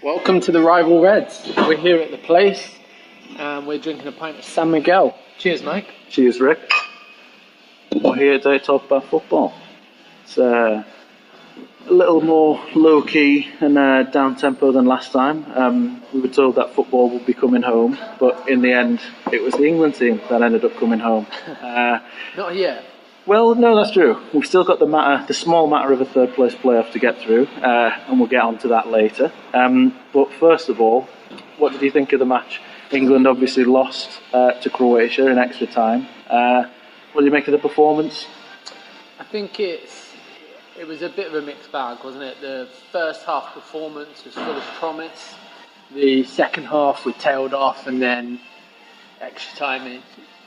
Welcome to the Rival Reds. We're here at the place and we're drinking a pint of San Miguel. Cheers, Mike. Cheers, Rick. We're here today to talk about football. It's a little more low-key and down-tempo than last time. We were told that football would be coming home, but in the end, it was the England team that ended up coming home. Not yet. Well, no, that's true. We've still got the small matter of a third-place playoff to get through, and we'll get on to that later. But first of all, what did you think of the match? England obviously lost to Croatia in extra time. What do you make of the performance? I think it was a bit of a mixed bag, wasn't it? The first half performance was full of promise. The second half we tailed off, and then extra time it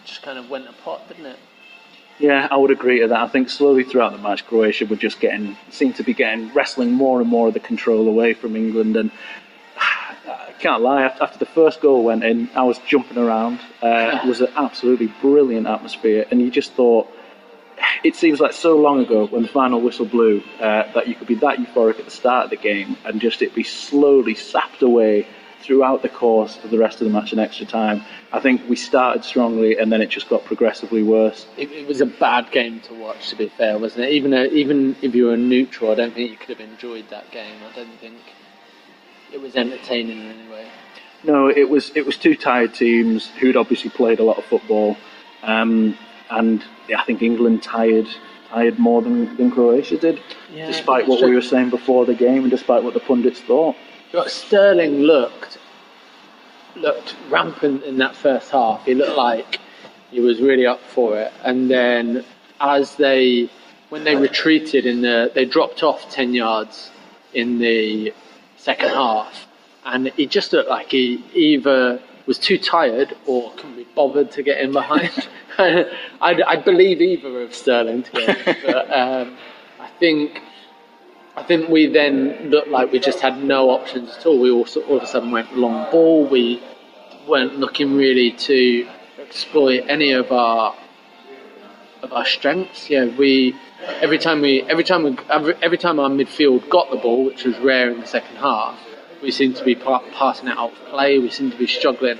just kind of went apart, didn't it? Yeah, I would agree to that. I think slowly throughout the match, Croatia were just seemed to be wrestling more and more of the control away from England. And I can't lie, after the first goal went in, I was jumping around. It was an absolutely brilliant atmosphere, and you just thought, it seems like so long ago when the final whistle blew that you could be that euphoric at the start of the game and just it be slowly sapped away throughout the course of the rest of the match in extra time. I think we started strongly and then it just got progressively worse. It was a bad game to watch, to be fair, wasn't it? Even if you were neutral, I don't think you could have enjoyed that game. I don't think it was entertaining in any way. No, it was two tired teams who'd obviously played a lot of football, and I think England tired more than Croatia did, despite what we were saying before the game and despite what the pundits thought. Sterling looked rampant in that first half. He looked like he was really up for it. And then when they retreated they dropped off 10 yards in the second half, and he just looked like he either was too tired or couldn't be bothered to get in behind. I believe either of Sterling, to be honest. But I think we then looked like we just had no options at all. We all of a sudden went long ball. We weren't looking really to exploit any of our strengths. Yeah, every time our midfield got the ball, which was rare in the second half, we seemed to be passing it out of play. We seemed to be struggling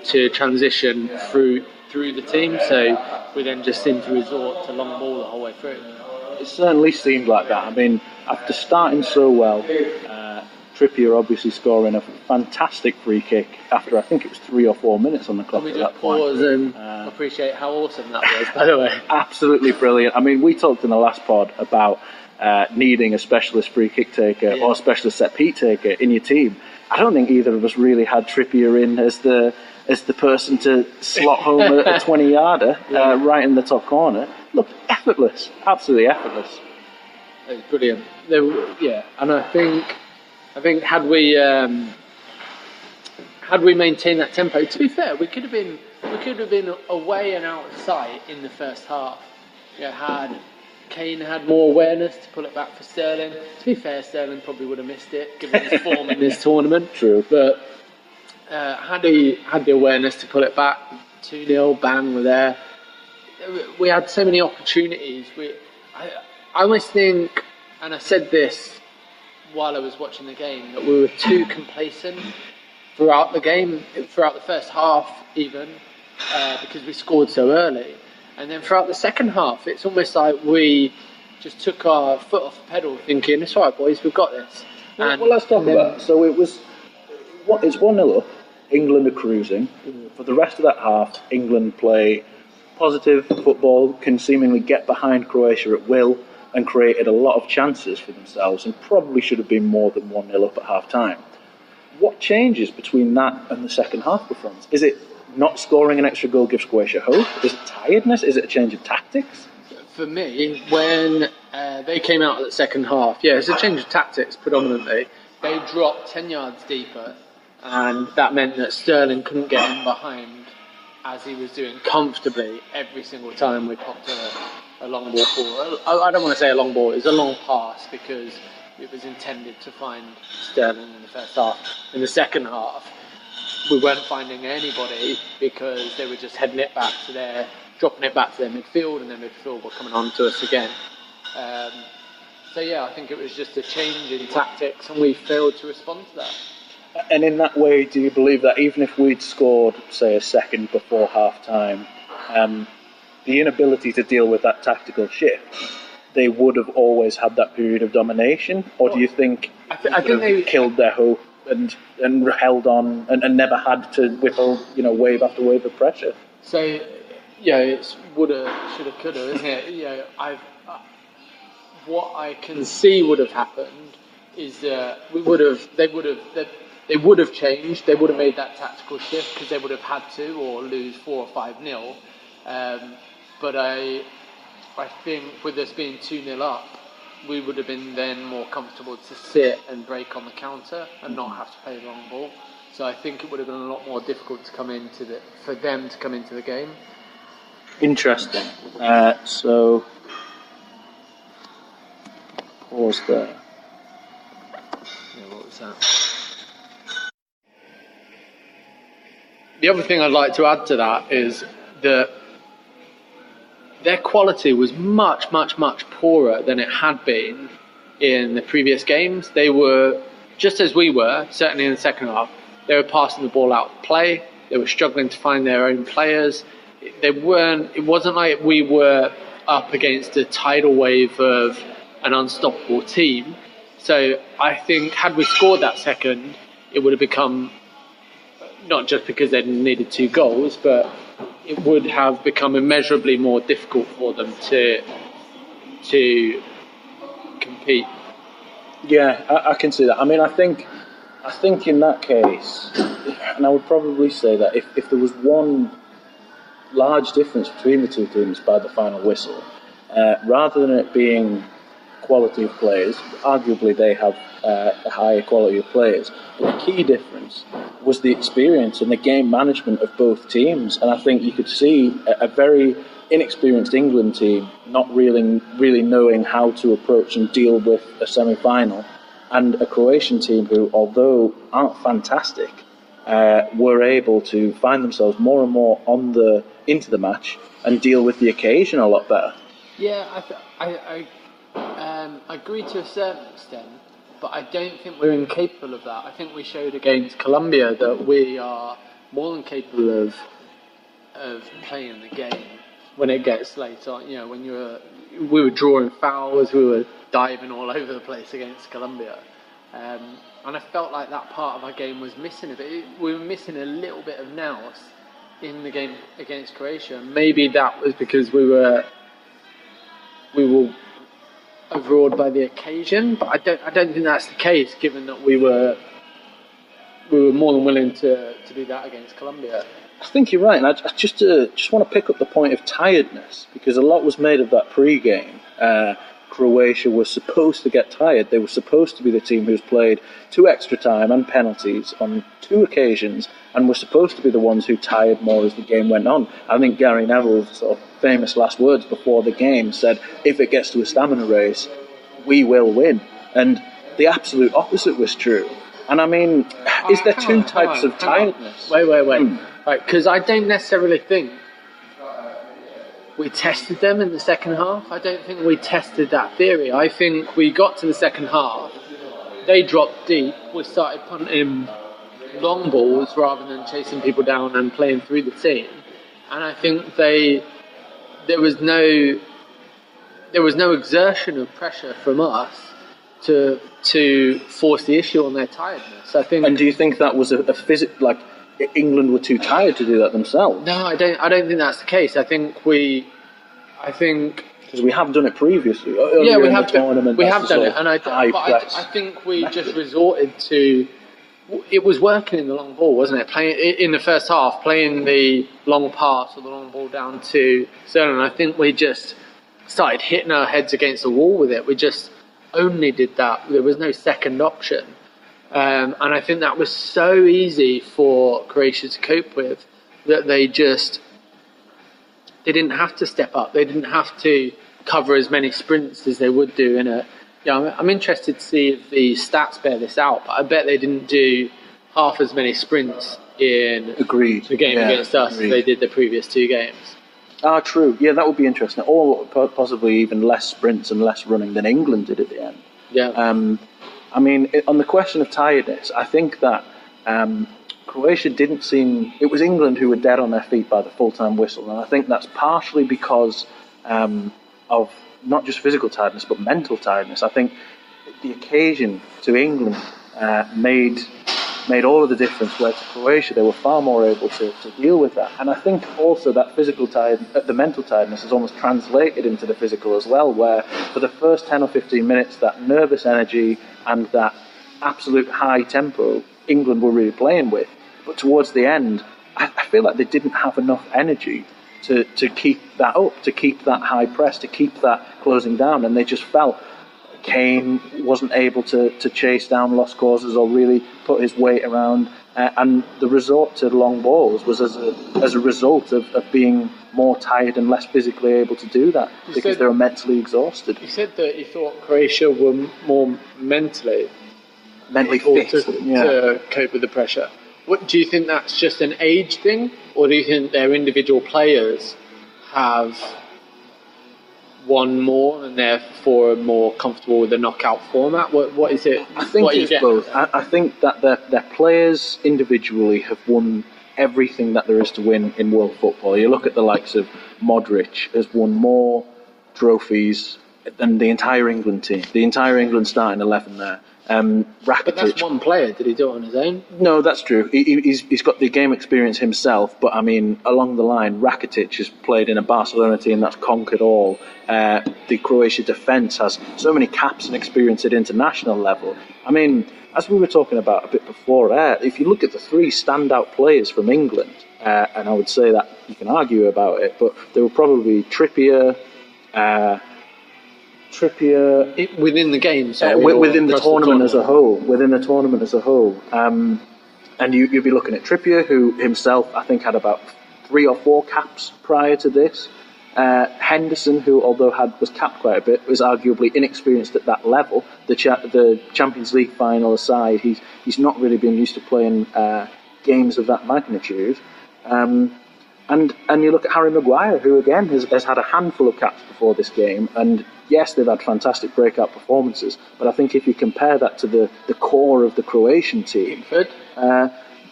to transition through the team. So we then just seemed to resort to long ball the whole way through. It certainly seemed like that. I mean, after starting so well, Trippier obviously scoring a fantastic free kick after I think it was 3 or 4 minutes on the clock at that point. Pause and appreciate how awesome that was, by the way. Absolutely brilliant. I mean, we talked in the last pod about needing a specialist free kick taker or a specialist set piece taker in your team. I don't think either of us really had Trippier in as the person to slot home a 20-yarder right in the top corner. Looked effortless, absolutely effortless. It was brilliant. And I think had we maintained that tempo, to be fair, we could have been away and out of sight in the first half. Had Kane had more awareness to pull it back for Sterling. To be fair, Sterling probably would have missed it given his form in this tournament. True, but had he had the awareness to pull it back, 2-0, bang, we're there. We had so many opportunities. I almost think, and I said this while I was watching the game, that we were too complacent throughout the game, throughout the first half even, because we scored so early. And then throughout the second half, it's almost like we just took our foot off the pedal thinking, it's all right, boys, we've got this. Well, let's talk about it. So it's 1-0 up, England are cruising. For the rest of that half, England play positive football, can seemingly get behind Croatia at will, and created a lot of chances for themselves and probably should have been more than 1-0 up at half-time. What changes between that and the second half performance? Is it not scoring an extra goal gives Croatia hope? Is it tiredness? Is it a change of tactics? For me, when they came out of the second half, it's a change of tactics predominantly. They dropped 10 yards deeper, and that meant that Sterling couldn't get in behind as he was doing comfortably every single time we popped a long ball forward. I don't want to say a long ball, it was a long pass because it was intended to find Sterling in the first half. In the second half, we weren't finding anybody because they were just heading it back to dropping it back to their midfield, and their midfield were coming on to us again. So I think it was just a change in tactics, and we failed to respond to that. And in that way, do you believe that even if we'd scored, say, a second before half-time, the inability to deal with that tactical shift, they would have always had that period of domination? Or do you think I think they killed their hope and held on and never had to withhold, wave after wave of pressure? So, it's woulda, shoulda, coulda, isn't it? What I can see would have happened is that they would have changed. They would have made that tactical shift because they would have had to, or lose 4 or 5-0. But I think with us being 2-0 up, we would have been then more comfortable to sit and break on the counter and not have to play the long ball. So I think it would have been a lot more difficult for them to come into the game. Interesting. So pause there. Yeah, what was that? The other thing I'd like to add to that is that their quality was much, much, much poorer than it had been in the previous games. They were, just as we were, certainly in the second half, they were passing the ball out of play. They were struggling to find their own players. It wasn't like we were up against a tidal wave of an unstoppable team. So I think had we scored that second, it would have become, not just because they needed 2 goals, but it would have become immeasurably more difficult for them to compete. Yeah, I can see that. I mean, I think in that case, and I would probably say that if there was one large difference between the two teams by the final whistle, rather than it being quality of players, arguably they have a higher quality of players, but the key difference was the experience and the game management of both teams. And I think you could see a very inexperienced England team not really knowing how to approach and deal with a semi-final, and a Croatian team who, although aren't fantastic, were able to find themselves more and more into the match and deal with the occasion a lot better. Yeah, I agree to a certain extent, but I don't think we're incapable of that. I think we showed against Colombia that we are more than capable of playing the game when it gets late on. When we were drawing fouls, we were diving all over the place against Colombia. And I felt like that part of our game was missing a bit. We were missing a little bit of nous in the game against Croatia. Maybe that was because we were overawed by the occasion, but I don't think that's the case, given that we were more than willing to do that against Colombia. I think you're right, and I just want to pick up the point of tiredness, because a lot was made of that pre-game. Croatia was supposed to get tired. They were supposed to be the team who's played 2 extra time and penalties on 2 occasions, and were supposed to be the ones who tired more as the game went on. I think Gary Neville's sort of famous last words before the game said, "If it gets to a stamina race, we will win." And the absolute opposite was true. And I mean, is there 2 types of tiredness? Wait. Right, because I don't necessarily think we tested them in the second half. I don't think we tested that theory. I think we got to the second half, they dropped deep, we started punting long balls rather than chasing people down and playing through the team. And I think there was no exertion of pressure from us to force the issue on their tiredness. I think. And do you think that was a physical, like England were too tired to do that themselves? No, I don't think that's the case. I think because we have done it previously. Yeah, we have done it, and I think we just resorted to. It was working in the long ball, wasn't it? Playing in the first half, playing the long pass or the long ball down to Sterling. I think we just started hitting our heads against the wall with it. We just only did that. There was no second option. And I think that was so easy for Croatia to cope with that they didn't have to step up. They didn't have to cover as many sprints as they would do in a. Yeah, I'm interested to see if the stats bear this out, but I bet they didn't do half as many sprints in the game against us as they did the previous 2 games. Ah, true. Yeah, that would be interesting. Or possibly even less sprints and less running than England did at the end. Yeah. I mean, on the question of tiredness, I think that Croatia didn't seem... It was England who were dead on their feet by the full-time whistle, and I think that's partially because of not just physical tiredness, but mental tiredness. I think the occasion to England made all of the difference, where to Croatia they were far more able to deal with that. And I think also that the mental tiredness is almost translated into the physical as well, where for the first 10 or 15 minutes, that nervous energy and that absolute high tempo England were really playing with. But towards the end, I feel like they didn't have enough energy to keep that up, to keep that high press, to keep that closing down, and they just felt Kane wasn't able to chase down lost causes or really put his weight around, and the resort to long balls was as a result of being more tired and less physically able to do that, because they were mentally exhausted. You said that you thought Croatia were more mentally fit to cope with the pressure. What do you think? That's just an age thing, or do you think their individual players have won more and therefore are more comfortable with the knockout format? What is it? I think it's both. I think that their players individually have won everything that there is to win in world football. You look at the likes of Modric has won more trophies than the entire England team, the entire England starting 11 there. Rakitic, but that's one player. Did he do it on his own? No, that's true. He's got the game experience himself, but I mean, along the line, Rakitic has played in a Barcelona team that's conquered all. The Croatia defence has so many caps and experience at international level. I mean, as we were talking about a bit before, if you look at the three standout players from England, and I would say that you can argue about it, but there were probably Trippier within the game, within the tournament as a whole. And you'd be looking at Trippier, who himself I think had about 3 or 4 caps prior to this. Henderson, who although was capped quite a bit, was arguably inexperienced at that level. The Champions League final aside, he's not really been used to playing games of that magnitude. And you look at Harry Maguire, who again has had a handful of caps before this game, and yes, they've had fantastic breakout performances, but I think if you compare that to the core of the Croatian team,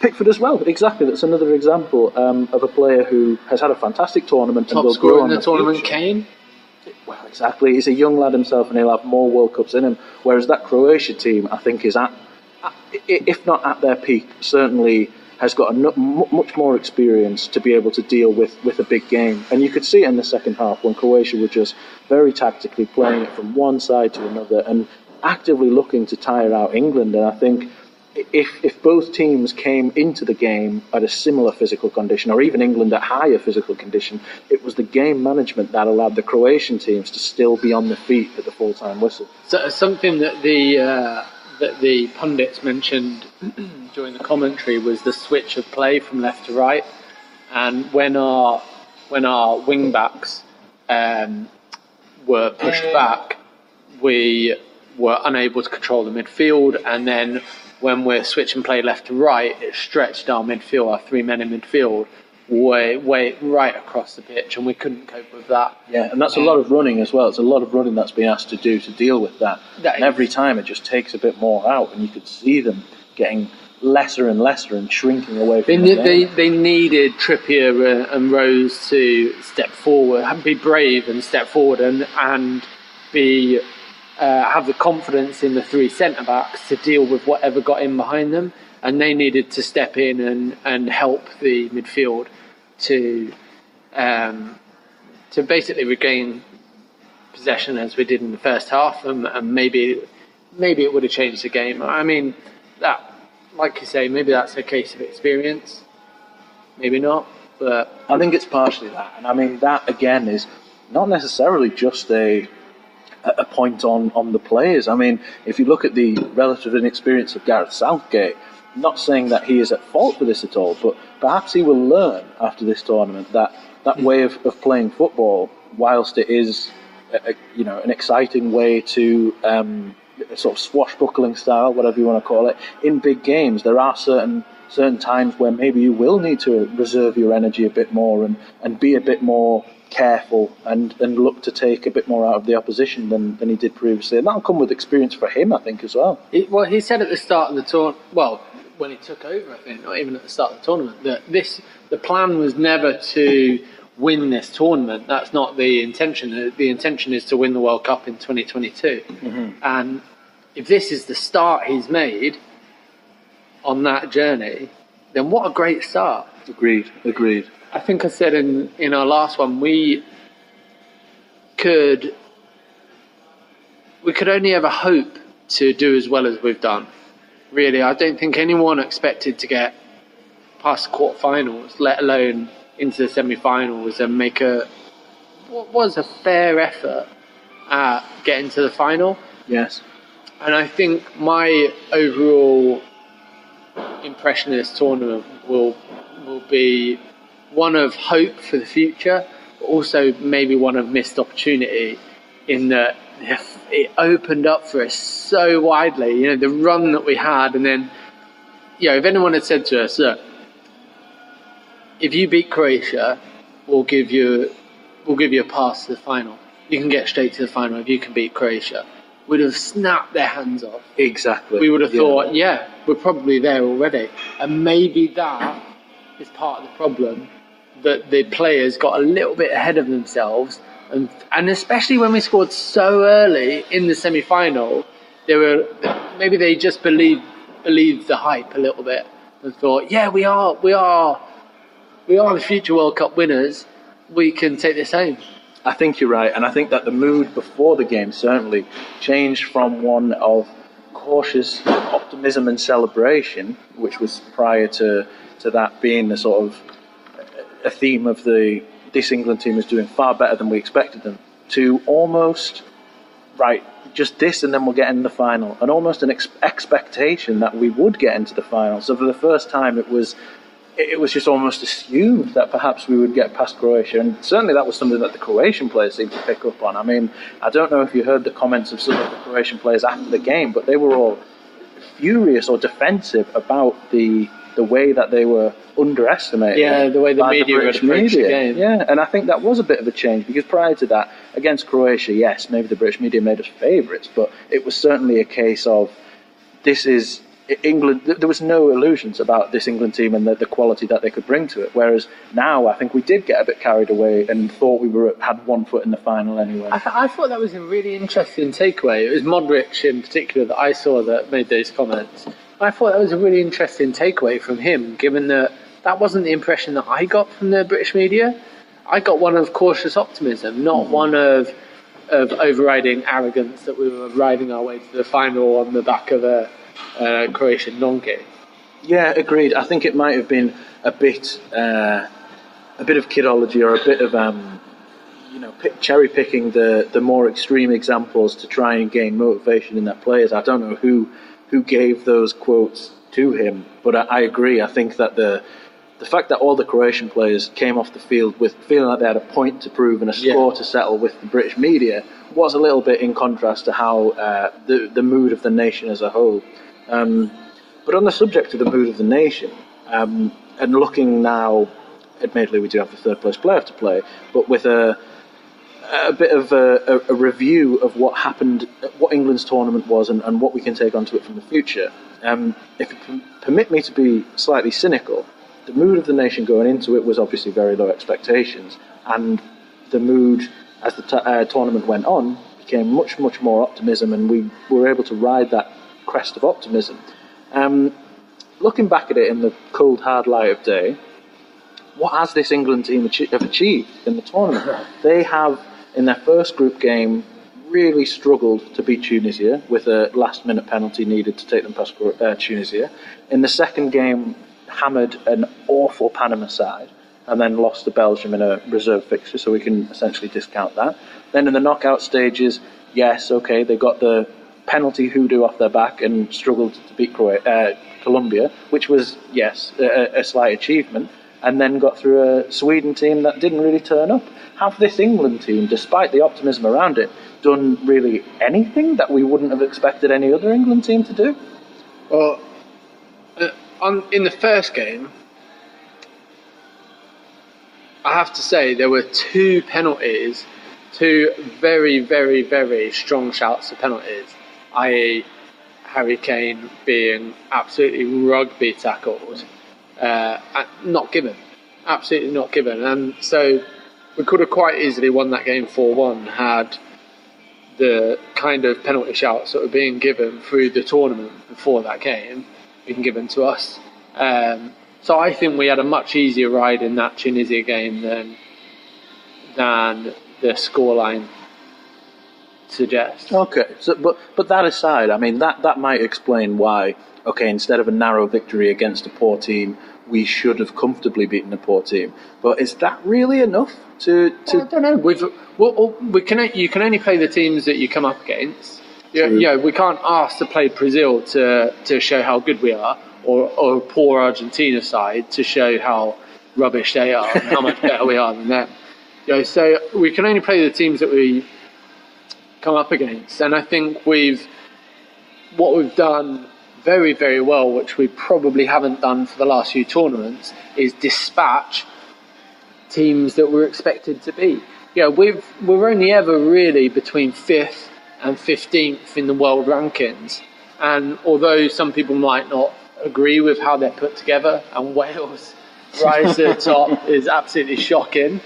Pickford as well, exactly. That's another example of a player who has had a fantastic tournament and will grow in the tournament. Kane. Well, exactly. He's a young lad himself, and he'll have more World Cups in him. Whereas that Croatia team, I think, is if not at their peak, certainly has got much more experience to be able to deal with a big game. And you could see it in the second half when Croatia were just very tactically playing it from one side to another and actively looking to tire out England. And I think if both teams came into the game at a similar physical condition, or even England at higher physical condition, it was the game management that allowed the Croatian teams to still be on the feet at the full-time whistle. So something that the pundits mentioned during the commentary was the switch of play from left to right, and when our wing backs were pushed back, we were unable to control the midfield, and then when we're switching play left to right, it stretched our midfield, our 3 men in midfield, way right across the pitch, and we couldn't cope with that. Yeah, and that's a lot of running as well. It's a lot of running that's been asked to do to deal with that. And every time it just takes a bit more out, and you could see them getting lesser and lesser and shrinking away from the game. They needed Trippier and Rose to step forward, be brave and step forward, and be have the confidence in the 3 centre-backs to deal with whatever got in behind them, and they needed to step in and help the midfield to basically regain possession as we did in the first half, and maybe it would have changed the game. I mean, that, like you say, maybe that's a case of experience, maybe not, but I think it's partially that. And I mean, that again is not necessarily just a point on the players. I mean, if you look at the relative inexperience of Gareth Southgate, not saying that he is at fault for this at all, but perhaps he will learn after this tournament that way of playing football, whilst it is an exciting way to a sort of swashbuckling style, whatever you want to call it, in big games, there are certain times where maybe you will need to reserve your energy a bit more and be a bit more careful and look to take a bit more out of the opposition than he did previously. And that'll come with experience for him, I think, as well. He said at the start of the tour, well, when he took over, I think, not even at the start of the tournament, that the plan was never to win this tournament. That's not the intention. The intention is to win the World Cup in 2022. And if this is the start he's made on that journey, then what a great start. Agreed. I think I said in our last one, we could only ever hope to do as well as we've done. Really, I don't think anyone expected to get past the quarterfinals, let alone into the semi-finals, and make what was a fair effort at getting to the final. Yes. And I think my overall impression of this tournament will be one of hope for the future, but also maybe one of missed opportunity, in that it opened up for us so widely. You know, the run that we had, and then, you know, if anyone had said to us, look, if you beat Croatia, we'll give you a pass to the final. You can get straight to the final if you can beat Croatia. Would have snapped their hands off. Exactly. We would have thought, yeah, we're probably there already. And maybe that is part of the problem, that the players got a little bit ahead of themselves, and especially when we scored so early in the semi-final, maybe they just believed the hype a little bit and thought, yeah, we are the future World Cup winners. We can take this home. I think you're right, and I think that the mood before the game certainly changed from one of cautious optimism and celebration, which was prior to that being the sort of a theme of this England team is doing far better than we expected them, to almost, right, just this and then we'll get in the final, and almost an expectation that we would get into the final. So for the first time it was just almost assumed that perhaps we would get past Croatia, and certainly that was something that the Croatian players seemed to pick up on. I mean, I don't know if you heard the comments of some of the Croatian players after the game, but they were all furious or defensive about the way that they were underestimated. Yeah, the way the media would approach the game. Yeah, and I think that was a bit of a change, because prior to that, against Croatia, yes, maybe the British media made us favourites, but it was certainly a case of, this is England. There was no illusions about this England team and the quality that they could bring to it. Whereas now, I think we did get a bit carried away and thought we had one foot in the final anyway. I thought that was a really interesting takeaway. It was Modric in particular that I saw that made those comments. I thought that was a really interesting takeaway from him, given that wasn't the impression that I got from the British media. I got one of cautious optimism, not one of overriding arrogance that we were riding our way to the final on the back of a Croatian donkey. Yeah, agreed. I think it might have been a bit of kidology, or a bit of cherry picking the more extreme examples to try and gain motivation in their players. I don't know who gave those quotes to him, but I agree. I think that the fact that all the Croatian players came off the field with feeling like they had a point to prove and a score to settle with the British media was a little bit in contrast to how the mood of the nation as a whole. But on the subject of the mood of the nation, and looking now, admittedly we do have the third place playoff to play, but with a bit of a review of what happened, what England's tournament was, and what we can take onto it from the future. If you permit me to be slightly cynical, the mood of the nation going into it was obviously very low expectations, and the mood as the tournament went on became much, much more optimism, and we were able to ride that crest of optimism. Looking back at it in the cold, hard light of day, what has this England team have achieved in the tournament? They have, in their first group game, really struggled to beat Tunisia with a last-minute penalty needed to take them past Tunisia. In the second game, hammered an awful Panama side, and then lost to Belgium in a reserve fixture, so we can essentially discount that. Then in the knockout stages, yes, okay, they got the penalty hoodoo off their back and struggled to beat Colombia, which was, yes, a slight achievement, and then got through a Sweden team that didn't really turn up. Have this England team, despite the optimism around it, done really anything that we wouldn't have expected any other England team to do? Well, in the first game, I have to say there were two penalties, two very, very, very strong shouts of penalties, i.e. Harry Kane being absolutely rugby tackled, not given, absolutely not given. And so we could have quite easily won that game 4-1 had the kind of penalty shouts that were being given through the tournament before that game been given to us. So I think we had a much easier ride in that Tunisia game than the scoreline suggests. Okay, so but that aside, I mean that might explain why. Okay, instead of a narrow victory against a poor team, we should have comfortably beaten a poor team. But is that really enough to? I don't know. You can only play the teams that you come up against. Yeah, we can't ask to play Brazil to show how good we are, or a poor Argentina side to show how rubbish they are and how much better we are than them. So we can only play the teams that we come up against, and I think what we've done very, very well, which we probably haven't done for the last few tournaments, is dispatch teams that we're expected to beat. We're only ever really between 5th and 15th in the world rankings, and although some people might not agree with how they're put together, and Wales rise to the top is absolutely shocking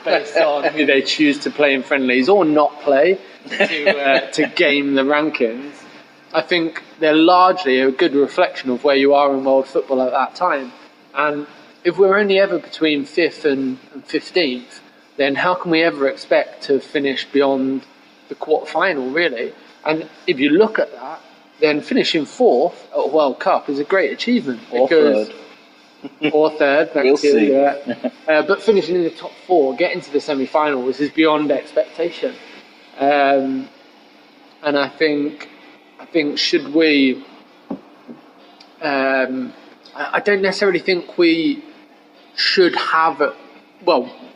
based on who they choose to play in friendlies or not play to game the rankings, I think they're largely a good reflection of where you are in world football at that time. And if we're only ever between 5th and 15th, then how can we ever expect to finish beyond the quarter-final, really? And if you look at that, then finishing 4th at a World Cup is a great achievement. Or third. Or third, we'll see. But finishing in the top 4, getting to the semi-finals is beyond expectation. And I think should we... I don't necessarily think we should have...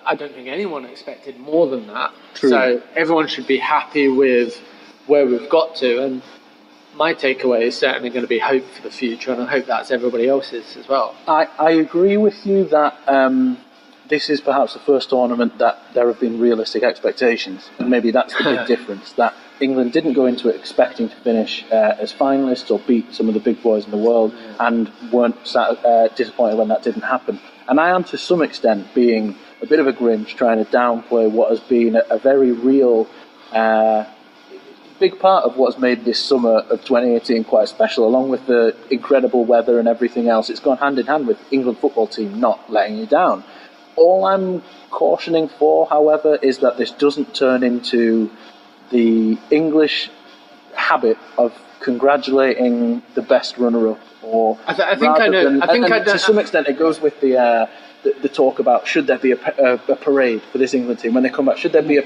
I don't think anyone expected more than that. True. So everyone should be happy with where we've got to. And my takeaway is certainly going to be hope for the future, and I hope that's everybody else's as well. I agree with you that this is perhaps the first tournament that there have been realistic expectations, and maybe that's the big difference, that England didn't go into it expecting to finish as finalists or beat some of the big boys in the world, and weren't disappointed when that didn't happen. And I am, to some extent, being a bit of a Grinch, trying to downplay what has been a very real... big part of what's made this summer of 2018 quite special, along with the incredible weather and everything else. It's gone hand in hand with England football team not letting you down. All I'm cautioning for, however, is that this doesn't turn into the English habit of congratulating the best runner-up. Or I think I know. To some extent, it goes with the talk about should there be a parade for this England team when they come back? Should there be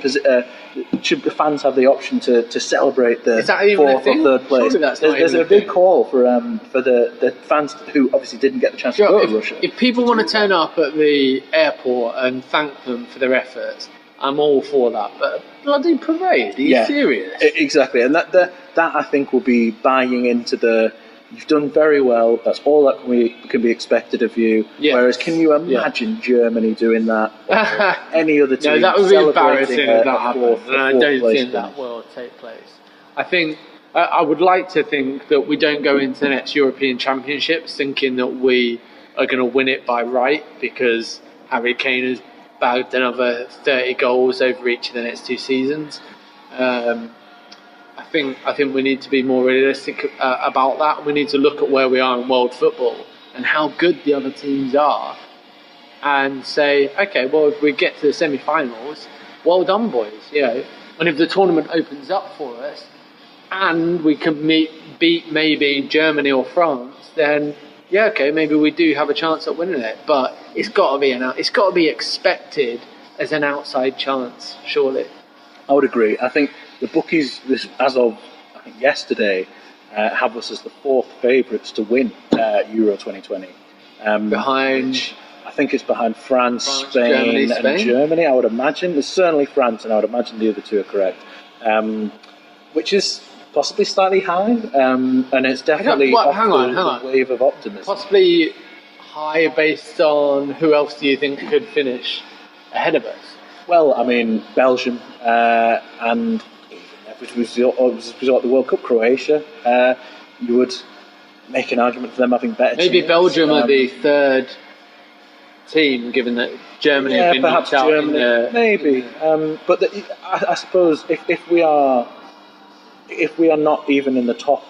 should the fans have the option to celebrate the 4th or 3rd place? There's a big call for the fans who obviously didn't get the chance to go to Russia. If people want to turn up at the airport and thank them for their efforts, I'm all for that. But a bloody parade? Are you serious? Exactly, and that I think will be buying into the. You've done very well. That's all that can be expected of you. Yes. Whereas, can you imagine Germany doing that? Or any other team? No, that would be embarrassing if that happened. And I don't think that will take place. I think I would like to think that we don't go into the next European Championships thinking that we are going to win it by right because Harry Kane has bagged another 30 goals over each of the next 2 seasons. I think we need to be more realistic about that. We need to look at where we are in world football and how good the other teams are and say, okay, well, if we get to the semi-finals, well done, boys. And if the tournament opens up for us and we can beat maybe Germany or France, then maybe we do have a chance at winning it. But it's got to be expected as an outside chance, surely. I would agree. I think the bookies, as of yesterday, have us as the 4th favourites to win Euro 2020. Behind, I think it's behind France, Spain, and Germany. I would imagine there's certainly France, and I would imagine the other 2 are correct, which is possibly slightly high, and it's definitely hang on. a wave of optimism. Possibly high based on who else do you think could finish ahead of us? Well, I mean, Belgium and if we resort the World Cup, Croatia. you would make an argument for them having better Maybe teams. Belgium are the third team, given that Germany have been perhaps knocked out Germany, in the... maybe. But I suppose if we are not even in the top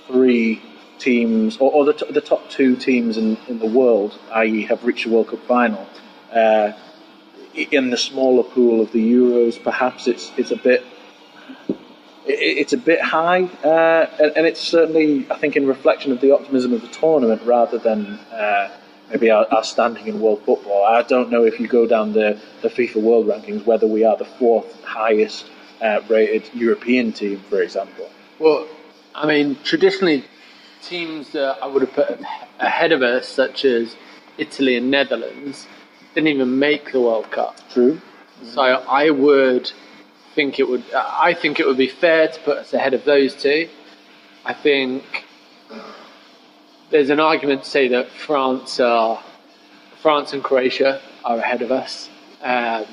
3 teams, or the top 2 teams in the world, i.e. have reached the World Cup final, in the smaller pool of the Euros, perhaps it's a bit high, and it's certainly, I think, in reflection of the optimism of the tournament rather than maybe our standing in world football. I don't know if you go down the FIFA World Rankings whether we are the 4th highest rated European team, for example. Well, I mean, traditionally, teams that I would have put ahead of us, such as Italy and Netherlands, didn't even make the World Cup. True. So I think it would be fair to put us ahead of those two. I think there's an argument to say that France and Croatia are ahead of us, and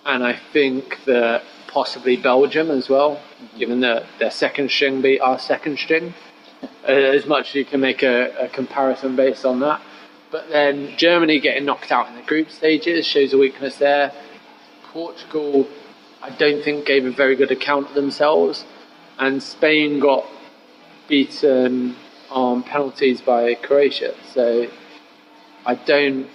I think that possibly Belgium as well, given that their second string beat our second string. As much as you can make a comparison based on that. But then Germany getting knocked out in the group stages shows a weakness there. Portugal, I don't think, gave a very good account of themselves. And Spain got beaten on penalties by Croatia. So I don't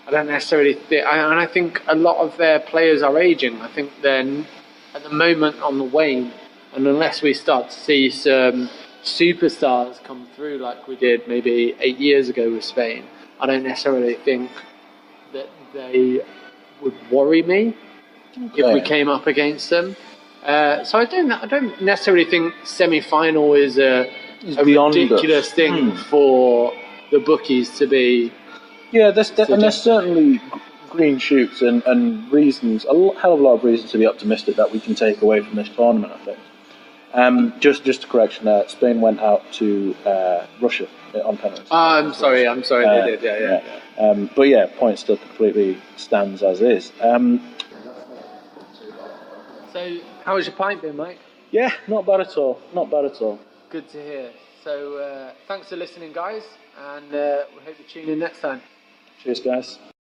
necessarily think... And I think a lot of their players are ageing. I think they're at the moment on the wane. And unless we start to see some superstars come through like we did maybe 8 years ago with Spain, I don't necessarily think that they would worry me if we came up against them. So I don't necessarily think semi-final is a ridiculous thing for the bookies to be. Yeah, there's certainly green shoots and reasons, a hell of a lot of reasons to be optimistic that we can take away from this tournament, I think. Just a correction there. Spain went out to Russia on penalties. I'm sorry, they did. Yeah. But yeah, point still completely stands as is. So, how was your pint been, Mike? Yeah, not bad at all. Good to hear. So, thanks for listening, guys, and we hope you tune in next time. Cheers, guys.